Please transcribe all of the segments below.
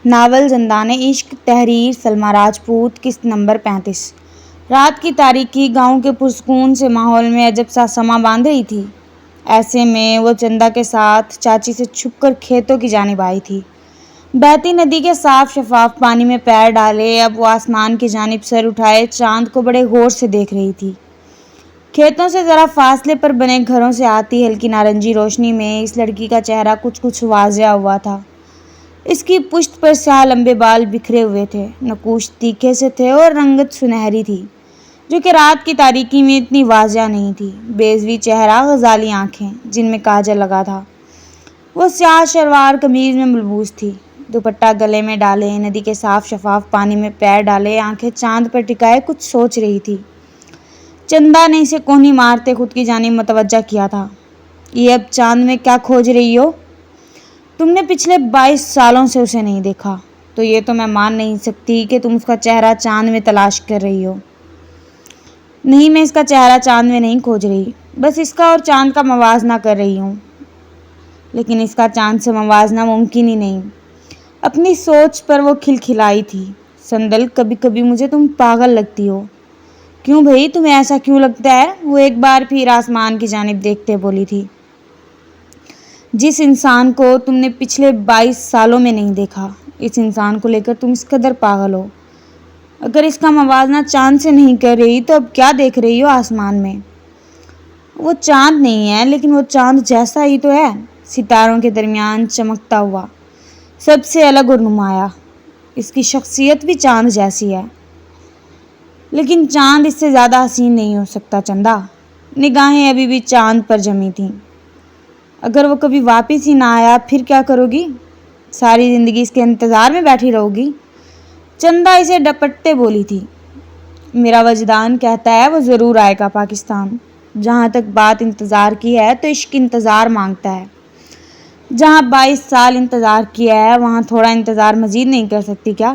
Novel زندان عشق، تحریر سلمیٰ راجپوت، قسط نمبر 35۔ رات کی تاریکی گاؤں کے پرسکون سے ماحول میں عجب سا سما باندھ رہی تھی۔ ایسے میں وہ چندا کے ساتھ چاچی سے چھپ کر کھیتوں کی جانب آئی تھی۔ بہتی ندی کے صاف شفاف پانی میں پیر ڈالے اب وہ آسمان کی جانب سر اٹھائے چاند کو بڑے غور سے دیکھ رہی تھی۔ کھیتوں سے ذرا فاصلے پر بنے گھروں سے آتی ہلکی نارنجی روشنی میں اس لڑکی کا چہرہ کچھ واضح ہوا تھا۔ اس کی پشت پر سیاہ لمبے بال بکھرے ہوئے تھے، نقوش تیکھے سے تھے اور رنگت سنہری تھی جو کہ رات کی تاریکی میں اتنی واضح نہیں تھی۔ بیضوی چہرہ، غزالی آنکھیں جن میں کاجل لگا تھا۔ وہ سیاہ شلوار قمیض میں ملبوس تھی، دوپٹہ گلے میں ڈالے، ندی کے صاف شفاف پانی میں پیر ڈالے، آنکھیں چاند پر ٹکائے کچھ سوچ رہی تھی۔ چندا نے اسے کونی مارتے خود کی جانب متوجہ کیا تھا۔ یہ اب چاند میں کیا کھوج رہی ہو؟ تم نے پچھلے 22 سالوں سے اسے نہیں دیکھا، تو یہ تو میں مان نہیں سکتی کہ تم اس کا چہرہ چاند میں تلاش کر رہی ہو۔ نہیں، میں اس کا چہرہ چاند میں نہیں کھوج رہی، بس اس کا اور چاند کا موازنہ کر رہی ہوں۔ لیکن اس کا چاند سے موازنہ ممکن ہی نہیں۔ اپنی سوچ پر وہ کھلکھلائی تھی۔ سندل، کبھی کبھی مجھے تم پاگل لگتی ہو۔ کیوں بھئی، تمہیں ایسا کیوں لگتا ہے؟ وہ ایک بار پھر آسمان کی جانب دیکھتے بولی تھی۔ جس انسان کو تم نے پچھلے 22 سالوں میں نہیں دیکھا، اس انسان کو لے کر تم اس قدر پاگل ہو۔ اگر اس کا موازنہ چاند سے نہیں کر رہی تو اب کیا دیکھ رہی ہو آسمان میں؟ وہ چاند نہیں ہے، لیکن وہ چاند جیسا ہی تو ہے، ستاروں کے درمیان چمکتا ہوا، سب سے الگ اور نمایاں۔ اس کی شخصیت بھی چاند جیسی ہے، لیکن چاند اس سے زیادہ حسین نہیں ہو سکتا چندا۔ نگاہیں ابھی بھی چاند پر جمی تھیں۔ اگر وہ کبھی واپس ہی نہ آیا پھر کیا کرو گی؟ ساری زندگی اس کے انتظار میں بیٹھی رہو گی؟ چندا اسے ڈپٹتے بولی تھی۔ میرا وجدان کہتا ہے وہ ضرور آئے گا پاکستان۔ جہاں تک بات انتظار کی ہے تو عشق انتظار مانگتا ہے۔ جہاں 22 سال انتظار کیا ہے وہاں تھوڑا انتظار مزید نہیں کر سکتی کیا؟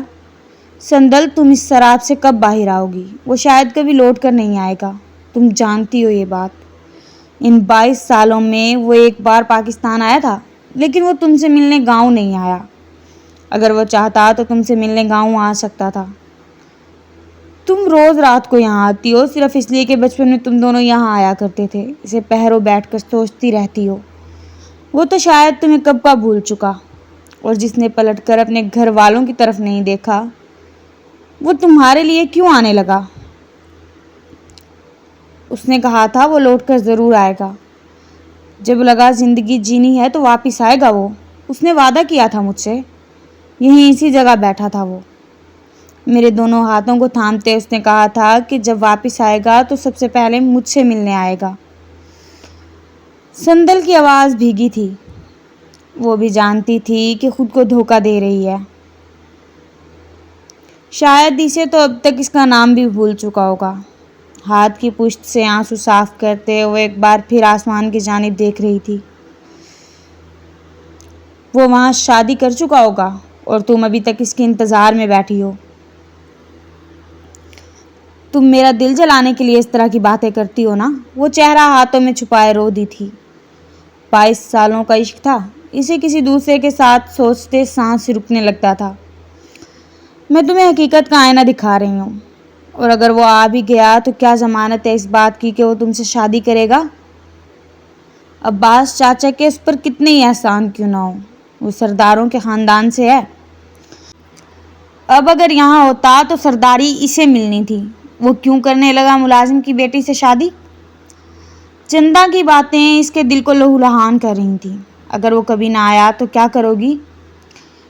سندل، تم اس سراب سے کب باہر آؤ گی؟ وہ شاید کبھی لوٹ کر نہیں آئے گا، تم جانتی ہو یہ بات۔ ان 22 سالوں میں وہ ایک بار پاکستان آیا تھا، لیکن وہ تم سے ملنے گاؤں نہیں آیا۔ اگر وہ چاہتا تو تم سے ملنے گاؤں آ سکتا تھا۔ تم روز رات کو یہاں آتی ہو صرف اس لیے کہ بچپن میں تم دونوں یہاں آیا کرتے تھے۔ اسے پہروں بیٹھ کر سوچتی رہتی ہو۔ وہ تو شاید تمہیں کب کا بھول چکا، اور جس نے پلٹ کر اپنے گھر والوں کی طرف نہیں دیکھا وہ تمہارے لیے کیوں آنے لگا؟ اس نے کہا تھا وہ لوٹ کر ضرور آئے گا۔ جب لگا زندگی جینی ہے تو واپس آئے گا وہ۔ اس نے وعدہ کیا تھا مجھ سے۔ یہیں اسی جگہ بیٹھا تھا وہ۔ میرے دونوں ہاتھوں کو تھامتے اس نے کہا تھا کہ جب واپس آئے گا تو سب سے پہلے مجھ سے ملنے آئے گا۔ سندل کی آواز بھیگی تھی۔ وہ بھی جانتی تھی کہ خود کو دھوکہ دے رہی ہے۔ شاید اسے تو اب تک اس کا نام بھی بھول چکا ہوگا۔ ہاتھ کی پشت سے آنسو صاف کرتے وہ ایک بار پھر آسمان کی جانب دیکھ رہی تھی۔ وہ وہاں شادی کر چکا ہوگا اور تم ابھی تک اس کے انتظار میں بیٹھی ہو۔ تم میرا دل جلانے کے لیے اس طرح کی باتیں کرتی ہو نا؟ وہ چہرہ ہاتھوں میں چھپائے رو دی تھی۔ 22 سالوں کا عشق تھا، اسے کسی دوسرے کے ساتھ سوچتے سانس رکنے لگتا تھا۔ میں تمہیں حقیقت کا آئینہ دکھا رہی ہوں، اور اگر وہ آ بھی گیا تو کیا ضمانت ہے اس بات کی کہ وہ تم سے شادی کرے گا؟ عباس چاچا کے اس پر کتنے ہی احسان کیوں نہ ہو، وہ سرداروں کے خاندان سے ہے۔ اب اگر یہاں ہوتا تو سرداری اسے ملنی تھی، وہ کیوں کرنے لگا ملازم کی بیٹی سے شادی؟ چندا کی باتیں اس کے دل کو لہولہان کر رہی تھیں۔ اگر وہ کبھی نہ آیا تو کیا کرو گی؟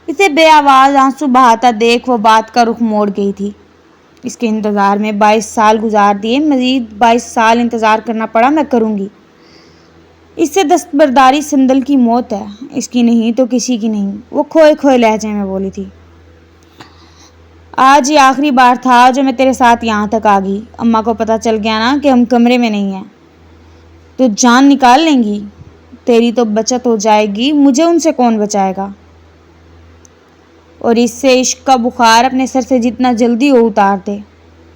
اسے بے آواز آنسو بہاتا دیکھ وہ بات کا رخ موڑ گئی تھی۔ اس کے انتظار میں 22 سال گزار دیے، مزید 22 سال انتظار کرنا پڑا، میں کروں گی۔ اس سے دستبرداری سندل کی موت ہے، اس کی نہیں تو کسی کی نہیں، وہ کھوئے کھوئے لہجے میں بولی تھی۔ آج یہ آخری بار تھا جو میں تیرے ساتھ یہاں تک آ گئی۔ اماں کو پتہ چل گیا نا کہ ہم کمرے میں نہیں ہیں تو جان نکال لیں گی۔ تیری تو بچت ہو جائے گی، مجھے ان سے کون بچائے گا؟ اور اس سے عشق کا بخار اپنے سر سے جتنا جلدی ہو اتار دے۔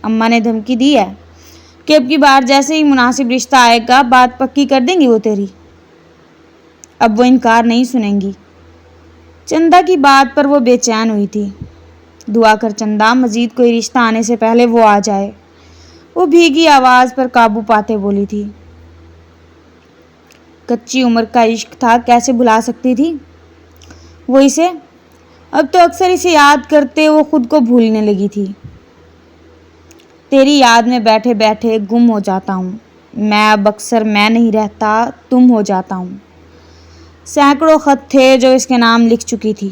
اماں نے دھمکی دی ہے کہ اب کی بار جیسے ہی مناسب رشتہ آئے گا بات پکی کر دیں گی وہ تیری۔ اب وہ انکار نہیں سنیں گی۔ چندا کی بات پر وہ بے چین ہوئی تھی۔ دعا کر چندا، مزید کوئی رشتہ آنے سے پہلے وہ آ جائے، وہ بھیگی آواز پر قابو پاتے بولی تھی۔ کچی عمر کا عشق تھا، کیسے بھلا سکتی تھی وہ اسے؟ اب تو اکثر اسے یاد کرتے وہ خود کو بھولنے لگی تھی۔ تیری یاد میں بیٹھے بیٹھے گم ہو جاتا ہوں میں، اب اکثر میں نہیں رہتا، تم ہو جاتا ہوں۔ سینکڑوں خط تھے جو اس کے نام لکھ چکی تھی،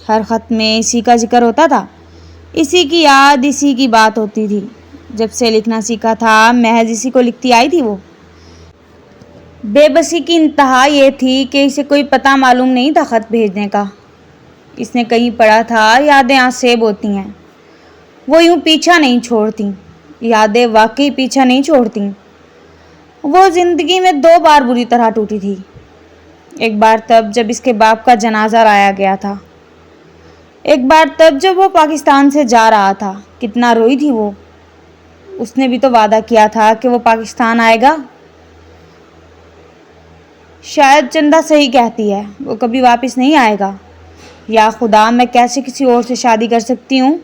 ہر خط میں اسی کا ذکر ہوتا تھا، اسی کی یاد، اسی کی بات ہوتی تھی۔ جب سے لکھنا سیکھا تھا محض اسی کو لکھتی آئی تھی وہ۔ بے بسی کی انتہا یہ تھی کہ اسے کوئی پتہ معلوم نہیں تھا خط بھیجنے کا۔ اس نے کہیں پڑھا تھا یادیں آسیب ہوتی ہیں، وہ یوں پیچھا نہیں چھوڑتی، یادیں واقعی پیچھا نہیں چھوڑتی۔ وہ زندگی میں 2 بار بری طرح ٹوٹی تھی۔ ایک بار تب جب اس کے باپ کا جنازہ لایا گیا تھا، ایک بار تب جب وہ پاکستان سے جا رہا تھا۔ کتنا روئی تھی وہ۔ اس نے بھی تو وعدہ کیا تھا کہ وہ پاکستان آئے گا۔ شاید چندا صحیح کہتی ہے، وہ کبھی واپس نہیں آئے گا۔ یا خدا، میں کیسے کسی اور سے شادی کر سکتی ہوں؟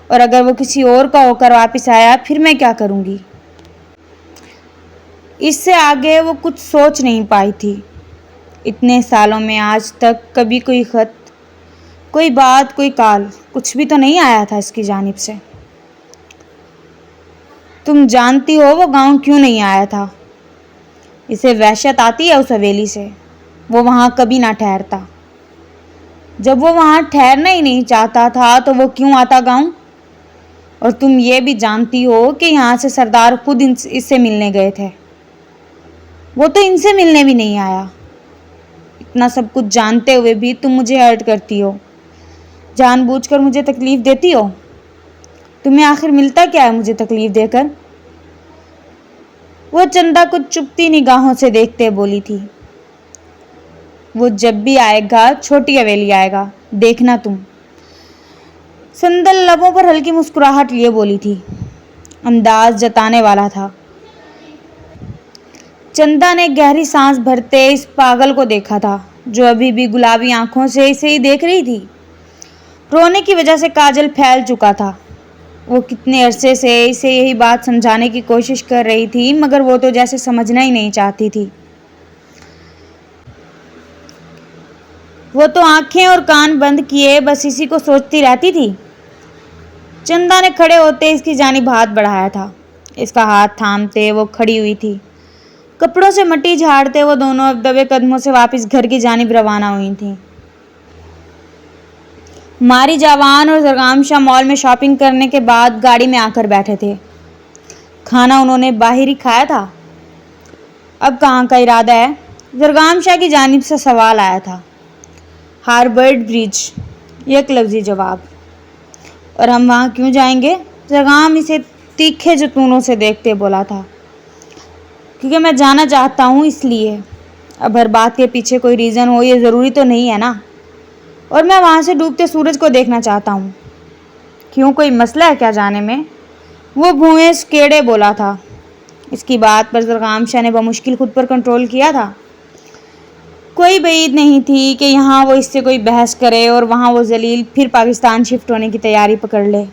اور اگر وہ کسی اور کا ہو کر واپس آیا پھر میں کیا کروں گی؟ اس سے آگے وہ کچھ سوچ نہیں پائی تھی۔ اتنے سالوں میں آج تک کبھی کوئی خط، کوئی بات، کوئی کال، کچھ بھی تو نہیں آیا تھا اس کی جانب سے۔ تم جانتی ہو وہ گاؤں کیوں نہیں آیا تھا؟ اسے وحشت آتی ہے اس حویلی سے، وہ وہاں کبھی نہ ٹھہرتا۔ جب وہ وہاں ٹھہرنا ہی نہیں چاہتا تھا تو وہ کیوں آتا گاؤں؟ اور تم یہ بھی جانتی ہو کہ یہاں سے سردار خود اس سے ملنے گئے تھے، وہ تو ان سے ملنے بھی نہیں آیا۔ اتنا سب کچھ جانتے ہوئے بھی تم مجھے ہرٹ کرتی ہو، جان بوجھ کر مجھے تکلیف دیتی ہو۔ تمہیں آخر ملتا کیا ہے مجھے تکلیف دے کر؟ وہ چندا کو چپتی نگاہوں سے دیکھتے بولی تھی۔ وہ جب بھی آئے گا چھوٹی حویلی آئے گا، دیکھنا تم۔ سندل لبوں پر ہلکی مسکراہٹ لیے بولی تھی، انداز جتانے والا تھا۔ چندا نے گہری سانس بھرتے اس پاگل کو دیکھا تھا جو ابھی بھی گلابی آنکھوں سے اسے ہی دیکھ رہی تھی۔ رونے کی وجہ سے کاجل پھیل چکا تھا۔ وہ کتنے عرصے سے اسے یہی بات سمجھانے کی کوشش کر رہی تھی مگر وہ تو جیسے سمجھنا ہی نہیں چاہتی تھی۔ وہ تو آنکھیں اور کان بند کیے بس اسی کو سوچتی رہتی تھی۔ چندا نے کھڑے ہوتے اس کی جانب ہاتھ بڑھایا تھا۔ اس کا ہاتھ تھامتے وہ کھڑی ہوئی تھی۔ کپڑوں سے مٹی جھاڑتے وہ دونوں اب دبے قدموں سے واپس گھر کی جانب روانہ ہوئی تھیں۔ ماری جاوان اور زرگام شاہ مال میں شاپنگ کرنے کے بعد گاڑی میں آ کر بیٹھے تھے۔ کھانا انہوں نے باہر ہی کھایا تھا۔ اب کہاں کا ارادہ ہے؟ زرگام شاہ کی جانب سے سوال آیا تھا۔ ہاربرڈ برج، یک لفظی جواب۔ اور ہم وہاں کیوں جائیں گے؟ زرگام اسے تیکھے جتونوں سے دیکھتے بولا تھا۔ کیونکہ میں جانا چاہتا ہوں اس لیے۔ اب ہر بات کے پیچھے کوئی ریزن ہو یہ ضروری تو نہیں ہے نا، اور میں وہاں سے ڈوبتے سورج کو دیکھنا چاہتا ہوں۔ کیوں، کوئی مسئلہ ہے کیا جانے میں؟ وہ بھوئیں سکیڑے بولا تھا۔ اس کی بات پر زرگام شاہ نے بمشکل خود پر کنٹرول کیا تھا۔ کوئی بعید نہیں تھی کہ یہاں وہ اس سے کوئی بحث کرے اور وہاں وہ ذلیل پھر پاکستان شفٹ ہونے کی تیاری پکڑ لے۔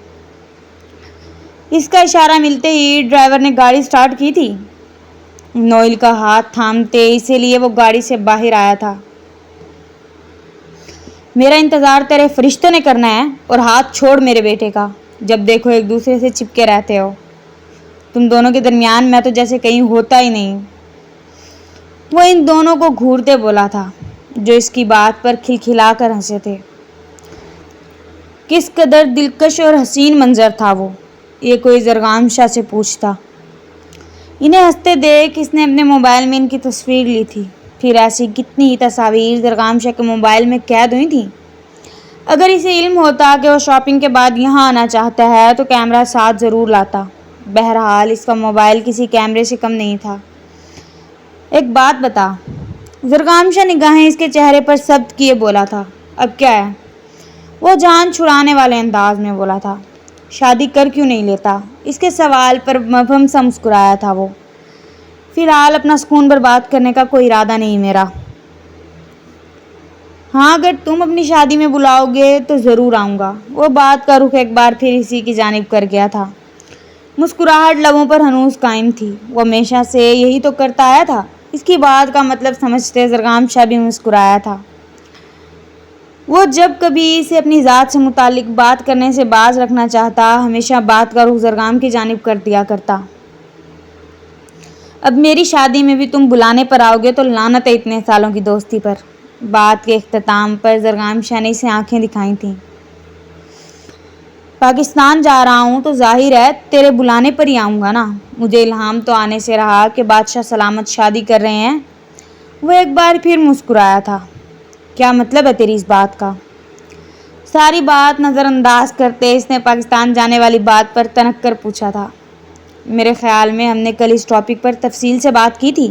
اس کا اشارہ ملتے ہی ڈرائیور نے گاڑی سٹارٹ کی تھی۔ نوئل کا ہاتھ تھامتے اسی لیے وہ گاڑی سے باہر آیا تھا۔ میرا انتظار تیرے فرشتوں نے کرنا ہے، اور ہاتھ چھوڑ میرے بیٹے کا۔ جب دیکھو ایک دوسرے سے چپکے رہتے ہو، تم دونوں کے درمیان میں تو جیسے کہیں ہوتا ہی نہیں۔ وہ ان دونوں کو گھورتے بولا تھا جو اس کی بات پر کھلکھلا کر ہنسے تھے۔ کس قدر دلکش اور حسین منظر تھا وہ، یہ کوئی زرگام شاہ سے پوچھتا۔ انہیں ہنستے دیکھ اس نے اپنے موبائل میں ان کی تصویر لی تھی۔ پھر ایسی کتنی ہی تصاویر زرگام شاہ کے موبائل میں قید ہوئی تھیں۔ اگر اسے علم ہوتا کہ وہ شاپنگ کے بعد یہاں آنا چاہتا ہے تو کیمرہ ساتھ ضرور لاتا۔ بہرحال اس کا موبائل کسی کیمرے سے کم نہیں تھا۔ ایک بات بتا، زرگام شاہ نگاہیں اس کے چہرے پر ثبت کیے بولا تھا۔ اب کیا ہے؟ وہ جان چھڑانے والے انداز میں بولا تھا۔ شادی کر کیوں نہیں لیتا؟ اس کے سوال پر مبہم سا مسکرایا تھا وہ۔ فی الحال اپنا سکون برباد کرنے کا کوئی ارادہ نہیں میرا۔ ہاں اگر تم اپنی شادی میں بلاؤ گے تو ضرور آؤں گا۔ وہ بات کا رخ ایک بار پھر اسی کی جانب کر گیا تھا۔ مسکراہٹ لبوں پر ہنوز قائم تھی۔ وہ ہمیشہ سے یہی تو کرتا آیا تھا۔ اس کی بات کا مطلب سمجھتے زرگام شاہ بھی مسکرایا تھا۔ وہ جب کبھی اسے اپنی ذات سے متعلق بات کرنے سے باز رکھنا چاہتا، ہمیشہ بات کا رخ زرگام کی جانب کر دیا کرتا۔ اب میری شادی میں بھی تم بلانے پر آؤ گے تو لعنت ہے اتنے سالوں کی دوستی پر۔ بات کے اختتام پر زرگام شاہ نے اسے آنکھیں دکھائی تھیں۔ پاکستان جا رہا ہوں تو ظاہر ہے تیرے بلانے پر ہی آؤں گا نا۔ مجھے الہام تو آنے سے رہا کہ بادشاہ سلامت شادی کر رہے ہیں۔ وہ ایک بار پھر مسکرایا تھا۔ کیا مطلب ہے تیری اس بات کا؟ ساری بات نظر انداز کرتے اس نے پاکستان جانے والی بات پر تنک کر پوچھا تھا۔ میرے خیال میں ہم نے کل اس ٹاپک پر تفصیل سے بات کی تھی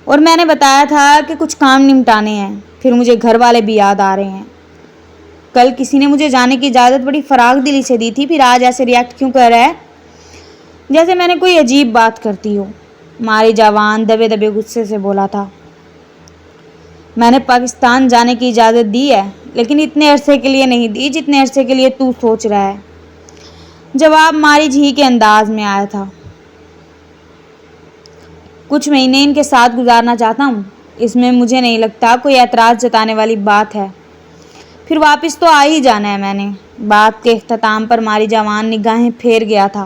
اور میں نے بتایا تھا کہ کچھ کام نمٹانے ہیں، پھر مجھے گھر والے بھی یاد آ رہے ہیں۔ کل کسی نے مجھے جانے کی اجازت بڑی فراغ دلی سے دی تھی، پھر آج ایسے ریاکٹ کیوں کر رہا ہے جیسے میں نے کوئی عجیب بات کرتی ہوں؟ ماری جوان دبے دبے غصے سے بولا تھا۔ میں نے پاکستان جانے کی اجازت دی ہے لیکن اتنے عرصے کے لیے نہیں دی جتنے عرصے کے لیے تو سوچ رہا ہے۔ جواب ماری جھی کے انداز میں آیا تھا۔ کچھ مہینے ان کے ساتھ گزارنا چاہتا ہوں، اس میں مجھے نہیں لگتا کوئی اعتراض جتانے والی بات ہے، پھر واپس تو آ ہی جانا ہے میں نے۔ بات کے اختتام پر ماری جوان نگاہیں پھیر گیا تھا۔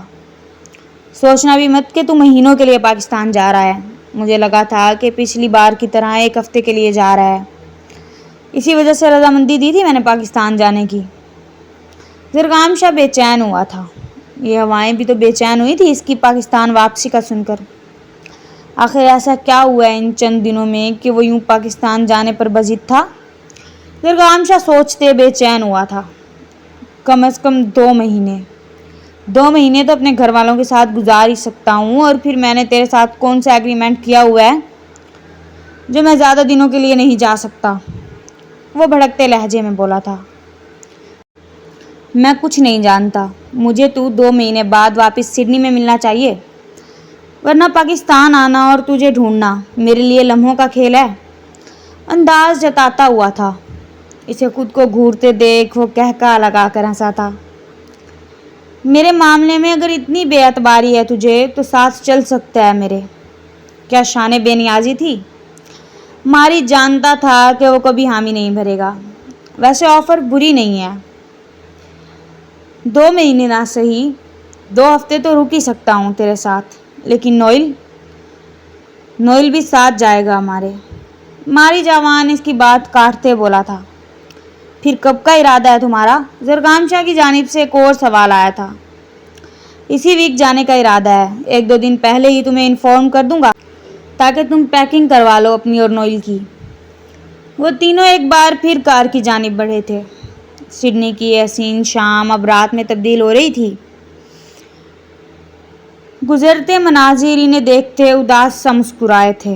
سوچنا بھی مت کہ تو مہینوں کے لیے پاکستان جا رہا ہے۔ مجھے لگا تھا کہ پچھلی بار کی طرح ایک ہفتے کے لیے جا رہا ہے، اسی وجہ سے رضامندی دی تھی میں نے پاکستان جانے کی۔ زرگام شاہ بے چین ہوا تھا۔ یہ ہوائیں بھی تو بے چین ہوئی تھی اس کی پاکستان واپسی کا سن کر۔ آخر ایسا کیا ہوا ہے ان چند دنوں میں کہ وہ یوں پاکستان جانے پر بضد تھا؟ زرگام شاہ سوچتے بے چین ہوا تھا۔ کم از کم 2 مہینے۔ 2 مہینے تو اپنے گھر والوں کے ساتھ گزار ہی سکتا ہوں، اور پھر میں نے تیرے ساتھ کون سا ایگریمنٹ کیا ہوا ہے جو میں زیادہ دنوں کے لیے نہیں جا سکتا؟ وہ بھڑکتے لہجے میں بولا تھا۔ میں کچھ نہیں جانتا۔ مجھے تو 2 مہینے بعد واپس سڈنی میں ملنا چاہیے، ورنہ پاکستان آنا اور تجھے ڈھونڈنا میرے لیے لمحوں کا کھیل ہے۔ انداز جتاتا ہوا تھا۔ اسے خود کو گھورتے دیکھ وہ کہکا لگا کر ہنسا تھا۔ میرے معاملے میں اگر اتنی بے اعتباری ہے تجھے تو ساتھ چل سکتا ہے میرے۔ کیا شان بے نیازی تھی؟ ماری جانتا تھا کہ وہ کبھی حامی نہیں بھرے گا۔ ویسے آفر بری نہیں ہے۔ 2 مہینے نہ صحیح 2 ہفتے تو رک ہی سکتا ہوں تیرے ساتھ، لیکن نوئل بھی ساتھ جائے گا ہمارے۔ ماری جوان اس کی بات کاٹتے بولا تھا۔ پھر کب کا ارادہ ہے تمہارا؟ زرگام شاہ کی جانب سے ایک اور سوال آیا تھا۔ اسی ویک جانے کا ارادہ ہے، 1-2 دن پہلے ہی تمہیں انفارم کر دوں گا تاکہ تم پیکنگ کروا لو اپنی اور نوئل کی۔ وہ تینوں ایک بار پھر کار کی جانب بڑھے تھے۔ سڈنی کی حسین شام اب رات میں تبدیل ہو رہی تھی۔ گزرتے مناظر انہیں دیکھتے اداس سا مسکرائے تھے۔